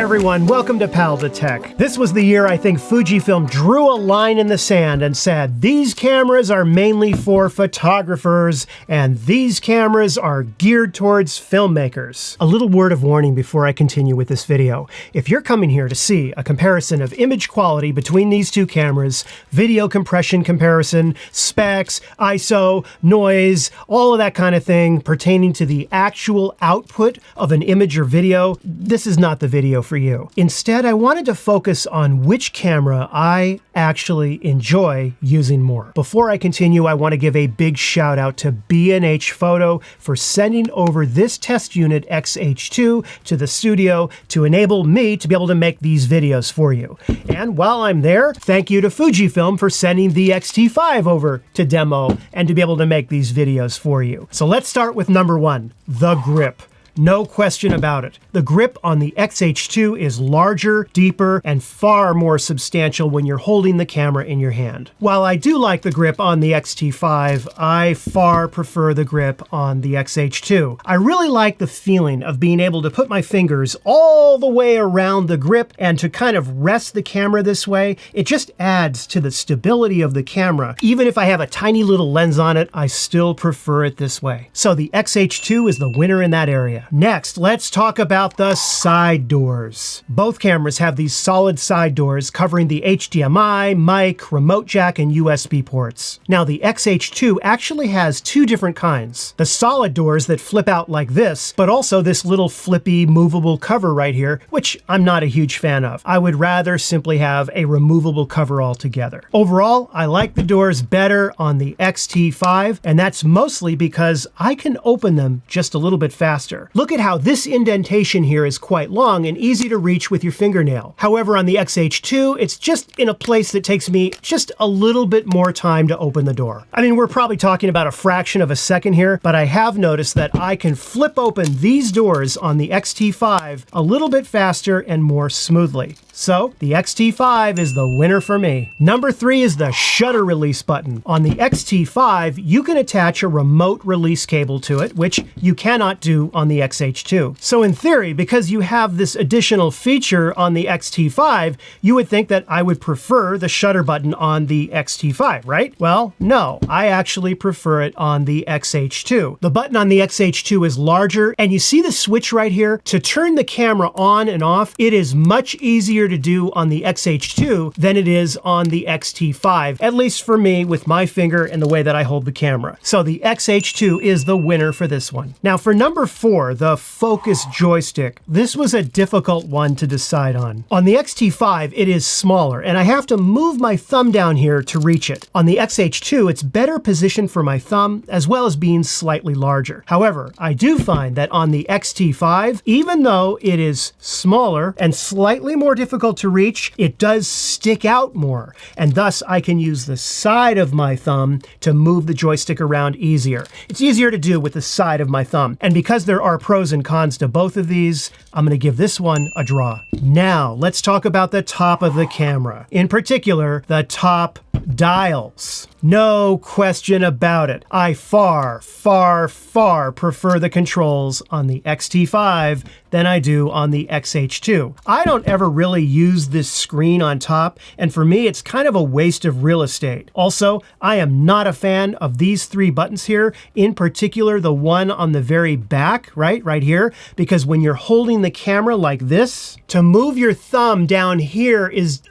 Hi everyone, welcome to Pal the Tech. This was the year I think Fujifilm drew a line in the sand and said, these cameras are mainly for photographers and these cameras are geared towards filmmakers. A little word of warning before I continue with this video. If you're coming here to see a comparison of image quality between these two cameras, video compression comparison, specs, ISO, noise, all of that kind of thing pertaining to the actual output of an image or video, this is not the video for you. Instead, I wanted to focus on which camera I actually enjoy using more. Before I continue, I want to give a big shout out to B&H Photo for sending over this test unit X-H2 to the studio to enable me to be able to make these videos for you. And while I'm there, thank you to Fujifilm for sending the X-T5 over to demo and to be able to make these videos for you. So let's start with number one, the grip. No question about it. The grip on the X-H2 is larger, deeper, and far more substantial when you're holding the camera in your hand. While I do like the grip on the X-T5, I far prefer the grip on the X-H2. I really like the feeling of being able to put my fingers all the way around the grip and to kind of rest the camera this way. It just adds to the stability of the camera. Even if I have a tiny little lens on it, I still prefer it this way. So the X-H2 is the winner in that area. Next, let's talk about the side doors. Both cameras have these solid side doors covering the HDMI, mic, remote jack, and USB ports. Now, the X-H2 actually has two different kinds. The solid doors that flip out like this, but also this little flippy, movable cover right here, which I'm not a huge fan of. I would rather simply have a removable cover altogether. Overall, I like the doors better on the X-T5, and that's mostly because I can open them just a little bit faster. Look at how this indentation here is quite long and easy to reach with your fingernail. However, on the X-H2, it's just in a place that takes me just a little bit more time to open the door. I mean, we're probably talking about a fraction of a second here, but I have noticed that I can flip open these doors on the X-T5 a little bit faster and more smoothly. So the X-T5 is the winner for me. Number three is the shutter release button. On the X-T5, you can attach a remote release cable to it, which you cannot do on the X-H2. So in theory, because you have this additional feature on the X-T5, you would think that I would prefer the shutter button on the X-T5, right? Well, no, I actually prefer it on the X-H2. The button on the X-H2 is larger, and you see the switch right here? To turn the camera on and off, it is much easier to do on the X-H2 than it is on the X-T5, at least for me with my finger and the way that I hold the camera. So the X-H2 is the winner for this one. Now for number four, the focus joystick. This was a difficult one to decide on. On the X-T5, it is smaller and I have to move my thumb down here to reach it. On the X-H2, it's better positioned for my thumb as well as being slightly larger. However, I do find that on the X-T5, even though it is smaller and slightly more difficult to reach, it does stick out more, and thus I can use the side of my thumb to move the joystick around easier. It's easier to do with the side of my thumb, and because there are pros and cons to both of these, I'm going to give this one a draw. Now, let's talk about the top of the camera. In particular, the top dials. No question about it. I far, far, far prefer the controls on the X-T5 than I do on the X-H2. I don't ever really use this screen on top, and for me, it's kind of a waste of real estate. Also, I am not a fan of these three buttons here, in particular, the one on the very back, right here, because when you're holding the camera like this, to move your thumb down here is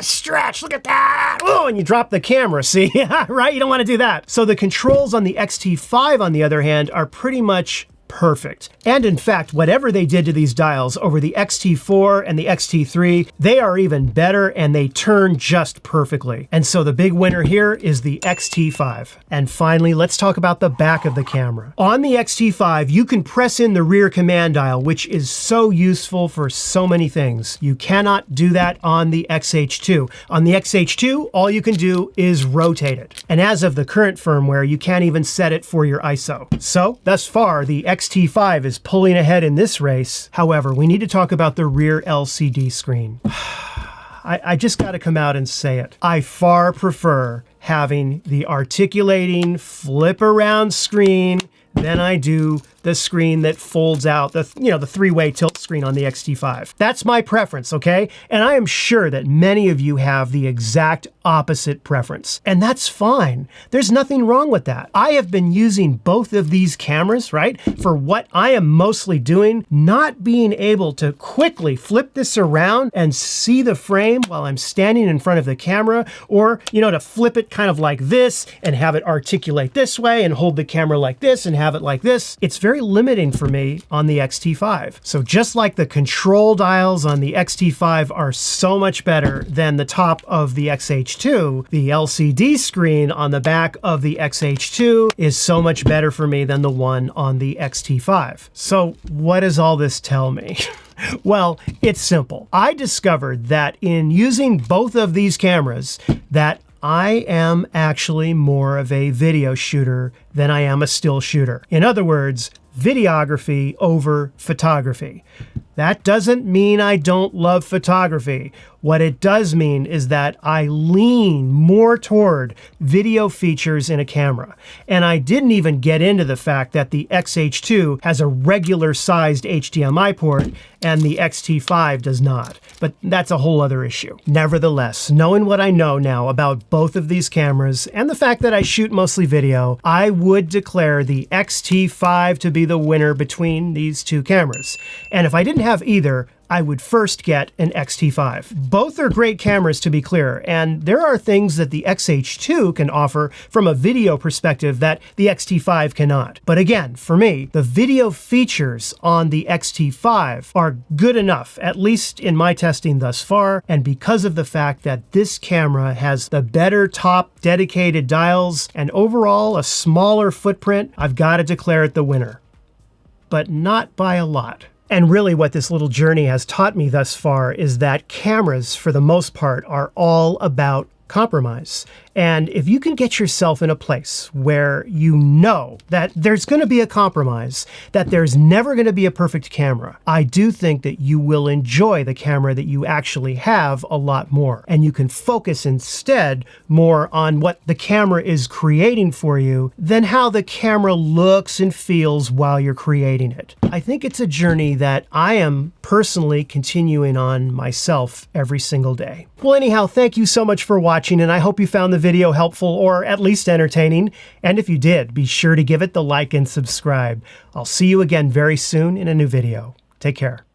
stretch, look at that. Oh, and you drop the camera, see? Right? You don't want to do that. So the controls on the X-T5, on the other hand, are pretty much perfect. And in fact, whatever they did to these dials over the X-T4 and the X-T3, they are even better and they turn just perfectly. And so the big winner here is the X-T5. And finally, let's talk about the back of the camera. On the X-T5, you can press in the rear command dial, which is so useful for so many things. You cannot do that on the X-H2. On the X-H2, all you can do is rotate it. And as of the current firmware, you can't even set it for your ISO. So thus far, the X-T5 is pulling ahead in this race. However, we need to talk about the rear LCD screen. I just got to come out and say it. I far prefer having the articulating flip around screen than I do the screen that folds out, the three-way tilt screen on the X-T5. That's my preference, okay? And I am sure that many of you have the exact opposite preference. And that's fine. There's nothing wrong with that. I have been using both of these cameras, right, for what I am mostly doing, not being able to quickly flip this around and see the frame while I'm standing in front of the camera, or, to flip it kind of like this and have it articulate this way and hold the camera like this and have it like this. It's very limiting for me on the X-T5. So just like the control dials on the X-T5 are so much better than the top of the X-H2, the LCD screen on the back of the X-H2 is so much better for me than the one on the X-T5. So what does all this tell me? Well, it's simple. I discovered that in using both of these cameras that I am actually more of a video shooter than I am a still shooter. In other words, videography over photography. That doesn't mean I don't love photography. What it does mean is that I lean more toward video features in a camera. And I didn't even get into the fact that the X-H2 has a regular sized HDMI port and the X-T5 does not. But that's a whole other issue. Nevertheless, knowing what I know now about both of these cameras and the fact that I shoot mostly video, I would declare the X-T5 to be the winner between these two cameras. And if I didn't have either, I would first get an X-T5. Both are great cameras, to be clear, and there are things that the X-H2 can offer from a video perspective that the X-T5 cannot. But again, for me, the video features on the X-T5 are good enough, at least in my testing thus far, and because of the fact that this camera has the better top dedicated dials and overall a smaller footprint, I've got to declare it the winner. But not by a lot. And really what this little journey has taught me thus far is that cameras, for the most part, are all about compromise. And if you can get yourself in a place where you know that there's going to be a compromise, that there's never going to be a perfect camera, I do think that you will enjoy the camera that you actually have a lot more. And you can focus instead more on what the camera is creating for you than how the camera looks and feels while you're creating it. I think it's a journey that I am personally continuing on myself every single day. Well, anyhow, thank you so much for watching, and I hope you found the video helpful or at least entertaining. And if you did, be sure to give it the like and subscribe. I'll see you again very soon in a new video. Take care.